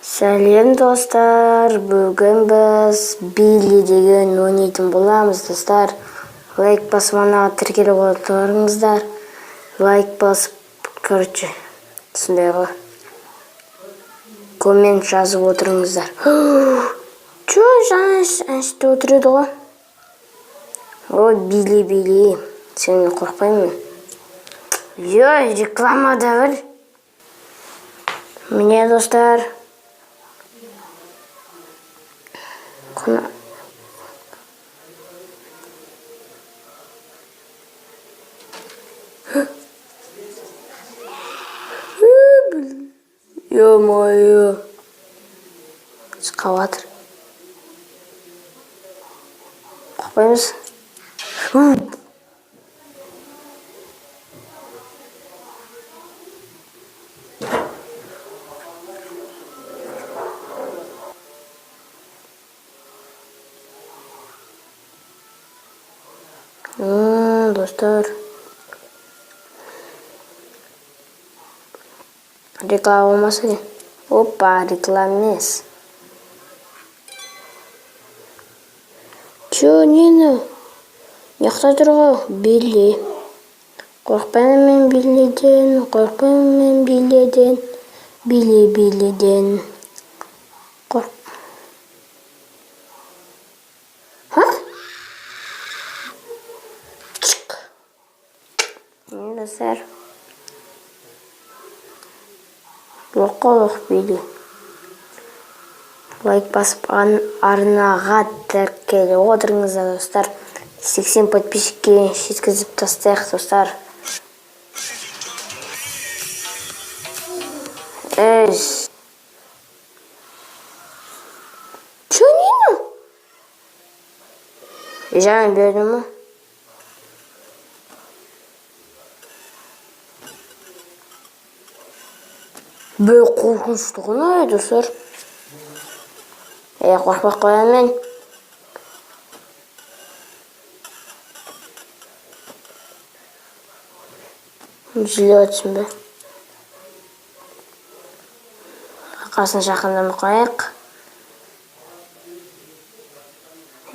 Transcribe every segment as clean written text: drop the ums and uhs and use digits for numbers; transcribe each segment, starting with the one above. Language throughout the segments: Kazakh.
Сәлем достар, бүгін біз Билли деген ойнайтын боламыз достар. Лайк басып мана тіркеліп отырыңыздар. Лайк басып, короче, сондай ғой. Коммент жазып отырыңыздар. Чо, жаңа әншті отыреді ғой. Ой, Билли, сені қорқпаймын. Йой, реклама да бір. Міне достар. Ё-моё. Скалатор. Қоймыз. Достар. Реклама болмаса не? Опа, реклама емес. Чё, нені? Яқта тұр ғой, Билли. Қорқпаймын мен Биллиден, Билли-Биллиден. Достар. Лоқ Билли. Лайк басып арнаға тіркеліп отырыңыздар достар. 80 подписчикке жеткізіп тастайық достар. Чё нені? Жаңа бердім ма? Бұл қорқынышты ғой достар. Қорқпай қоямын мен. Жүле өтсін бе. Қасын жақындамай қояйық.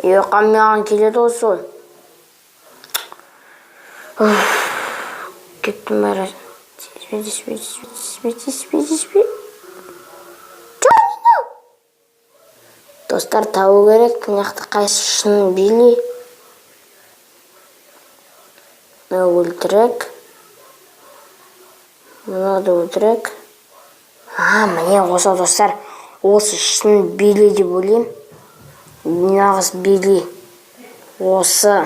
Еқам маған келеді осы ол. Кеттім бәрі. Теспе. Достар, табу керек, қынақты қайсы шын Билли. Өлтірек. Мұнады өлтірек. Міне осы достар. Осы шын Билли деп ойлайым. Нағыз Билли. Осы.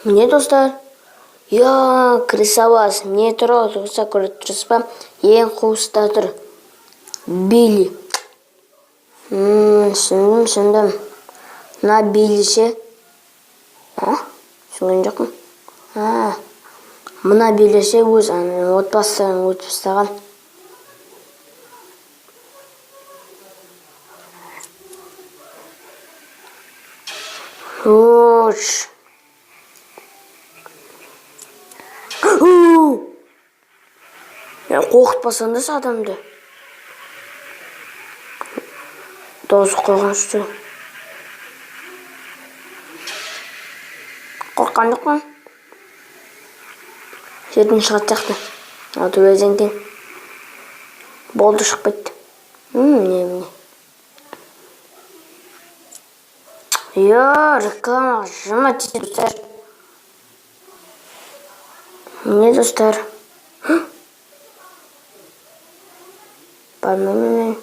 Міне достар. Крисабас. Міне тұрау тұрса көріп тұрыспа. Ең қуыста тұр. Билли. Шындым. На Билли ше. Шынған жоқпын. Мұна Билли ше өз отбасыдан өтіп тастаған. Қорқытпасаңыз адамды. Дауысы қорқынышты. Қорққан жоқпын. Жерден шығат сияқты. Аты өзіңден. Болды шықпайды. Міне. Реклама жыма тиді достар. Міне достар. Бармаймен.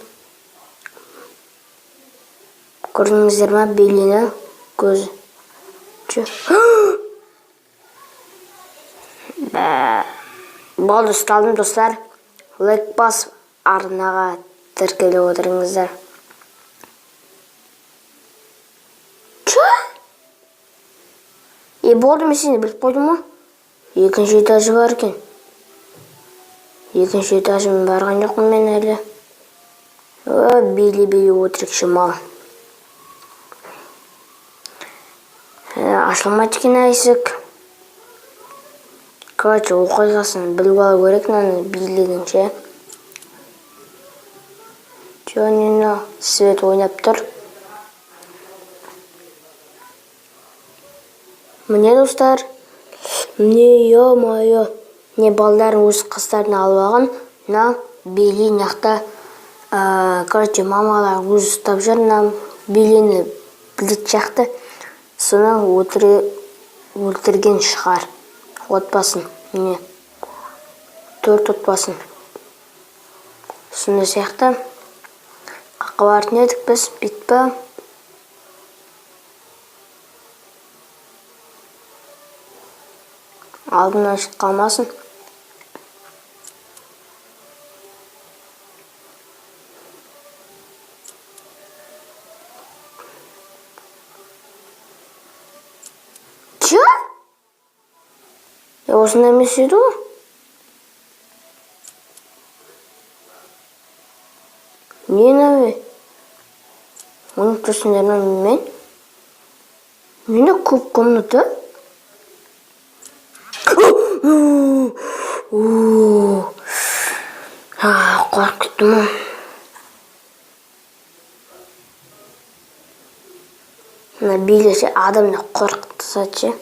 Көрдіңіздер ма Биллині көзі? Болды ұсталдым достар. Лайк басып арнаға тіркеліп отырыңыздар. Болды мен сені біліп қойдым ма? Екінші этажы бар екен. Екінші этажымен барған жоқпын мен әлі. Билли өтірікші мал. Ашылмайды екен есік. Короче, оқиғасын біліп алу керек, мынаны билігінше. Джонино свет ойнап тұр. Міне достар, міне ё-моё, не балдарын өз қастарына алып алған. Мына Билли нақта, короче, мамалар өз ұстап жүр. Мына Биллини білет жақты. Соны өлтірген шығар. Отбасын, міне 4 отбасын. Соны сияқты. Ақыбарын едік біз, битпі. Алдынан шыт қалмасын. Чё? Осыны емес еді ғой? Нені? Оның түсіндерін мен? Нені көп комната? Қорқыттым. Мына билесе адамды қорқытса ше.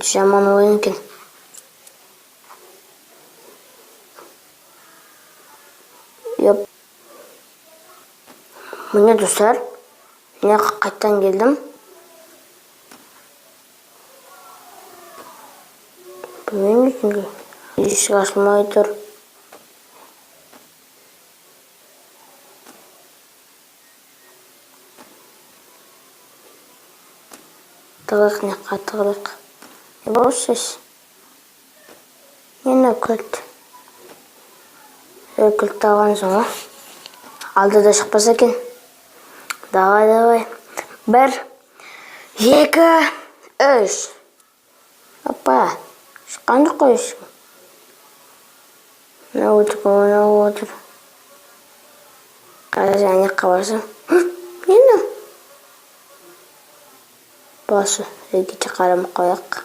Жаман ойын екен. Міне достар, мен қайттан келдім. Білмеймін үшінгі. Есік ашылмай тұр. Тығық не қатығырық. Босыз. Мен өкілт. Өкілт алған соң. Алдыда шықпаса екен. Давай. 1, 2, 3. Опа. Шыққанды қойышым. Мына отыр. Қазір әне қабарсам. Нені? Басы. Егете қарам қояқ.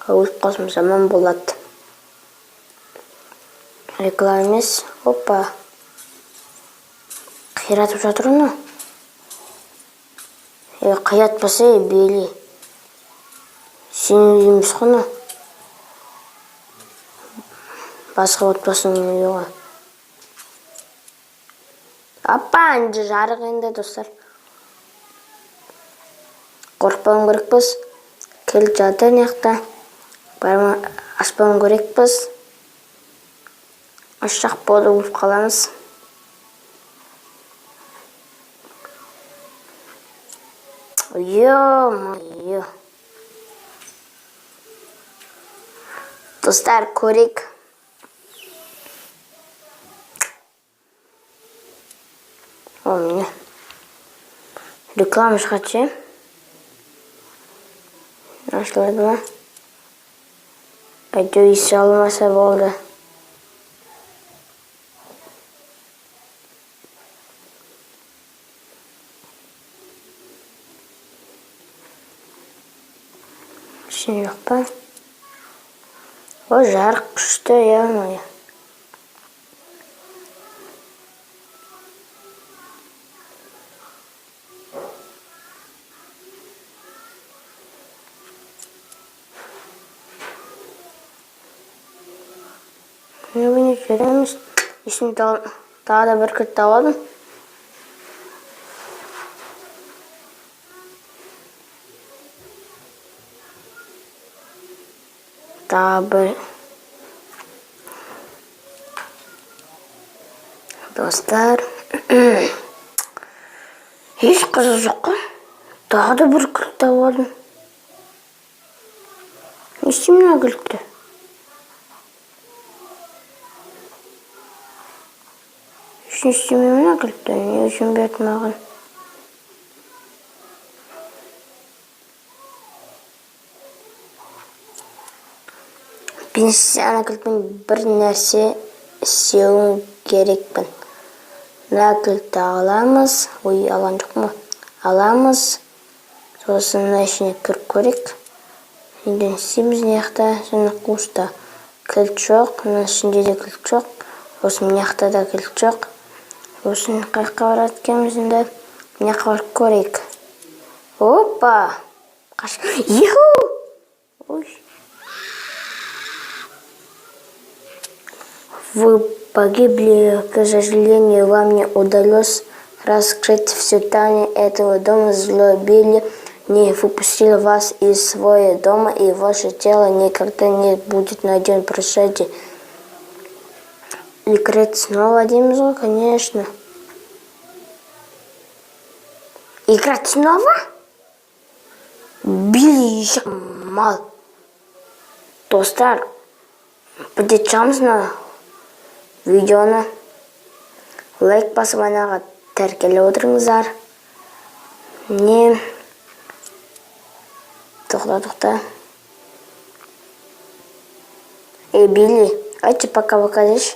Өз қосым заман болады. Реклам емес. Опа. Қиратып жатыр оны. Қиратпаса Билли. Сен үйіміз құны. Басқа отбасының үйі ғой. Апа, әнде жарық енді достар. Қорқпауым керекпіз. Келіп жатыр неқта. Барма аспауым керекпіз. Ашақ болды өліп қаламыз. Ё-моё. Достар, көрейік. О, міне. Реклама шығады ше. Ашылады ма? Әйтеу есі алмаса болды. Шын жоқ па? О, жарық күшті, ё-моё. Не көреміз. Есін тағы да бір күрт тауадым. Тағы бір. Достар. Еш қызы жоқ қой. Тағы да бір күрт тауадым. Ешім мына күртті? Үшіншіме мына күртті? Не үшін берді маған? Ана кілтпен бір нәрсе істеуім керекпін. Мына кілтті аламыз. Ой, алған жоқ ма? Аламыз. Осының ішіне кіріп көрейік. Енді істейміз мына жақта және қуыста кілт жоқ. Мына ішінде де кілт жоқ. Осы мына жақта да кілт жоқ. Осыны қайыққа барады екенбіз енді. Мына жаққа барып көрейік. Опа! Иху! Ой. Вы погибли, к сожалению, вам не удалось раскрыть всю тайну этого дома. Злой Билли не выпустил вас из своего дома, и ваше тело никогда не будет найдено. Прощайте. Играть снова один звук, конечно. Играть снова? Билли еще мал. Достар, поддержамызна видеоны лайк басып анаға тәркелеп отырыңыздар. Не тоқта. Эй, Билли, айтшы пока-пока деші.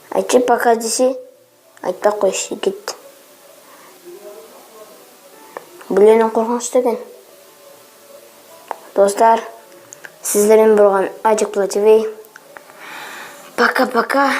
Айтшы пока десе, айтпай қойшы, кет. Білленің қорқынышты екен. Достар, сіздермен болған Аджик Плативей. Пока-пока.